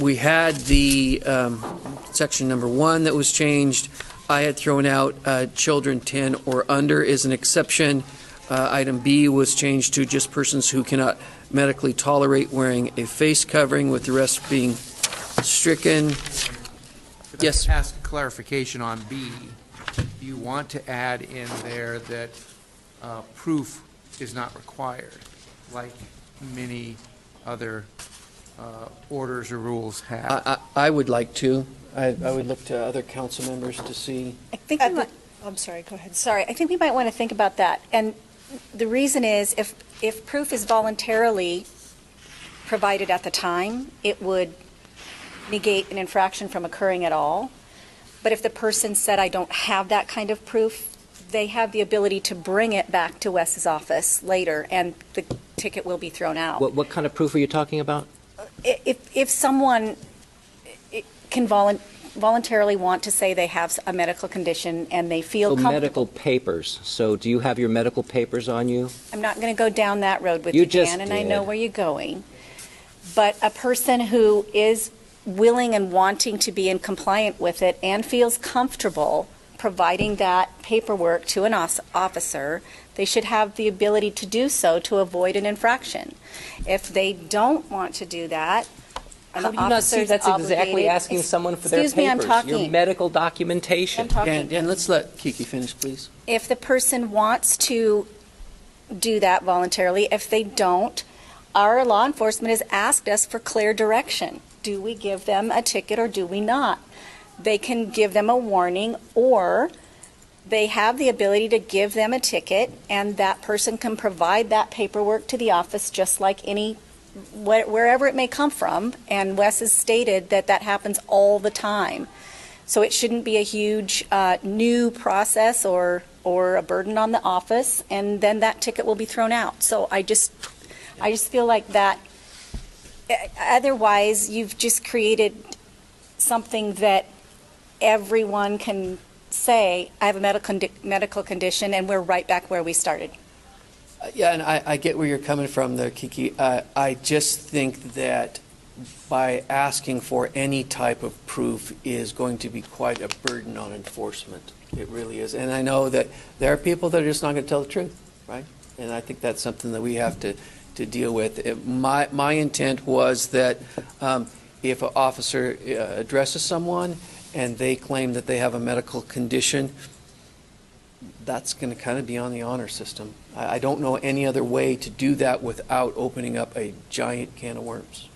We had the section number 1 that was changed. I had thrown out children 10 or under is an exception. Item B was changed to just persons who cannot medically tolerate wearing a face covering, with the rest being stricken. Yes. Ask clarification on B. You want to add in there that proof is not required, like many other orders or rules have. I would like to. I would look to other council members to see. I think I'm sorry, go ahead. Sorry, I think we might want to think about that. And the reason is if proof is voluntarily provided at the time, it would negate an infraction from occurring at all. But if the person said, I don't have that kind of proof, they have the ability to bring it back to Wes's office later, and the ticket will be thrown out. What kind of proof are you talking about? If someone can voluntarily want to say they have a medical condition and they feel comfortable. Medical papers. So do you have your medical papers on you? I'm not going to go down that road with You you, just Dan, and did. I know where you're going. But a person who is willing and wanting to be in compliant with it and feels comfortable providing that paperwork to an officer, they should have the ability to do so to avoid an infraction. If they don't want to do that, How do you not see that's exactly asking someone for their papers? Excuse me, I'm talking. Your medical documentation. I'm talking. Dan, let's let Kiki finish, please. If the person wants to do that voluntarily, if they don't, our law enforcement has asked us for clear direction. Do we give them a ticket or do we not? They can give them a warning, or they have the ability to give them a ticket, and that person can provide that paperwork to the office just like wherever it may come from. And Wes has stated that that happens all the time. So it shouldn't be a huge new process or a burden on the office, and then that ticket will be thrown out. So I just feel like that otherwise you've just created something that everyone can say, I have a medical condition, and we're right back where we started. Yeah, and I get where you're coming from there, Kiki. I just think that by asking for any type of proof is going to be quite a burden on enforcement. It really is. And I know that there are people that are just not going to tell the truth, right? And I think that's something that we have to deal with. My intent was that if an officer addresses someone and they claim that they have a medical condition, that's going to kind of be on the honor system. I don't know any other way to do that without opening up a giant can of worms.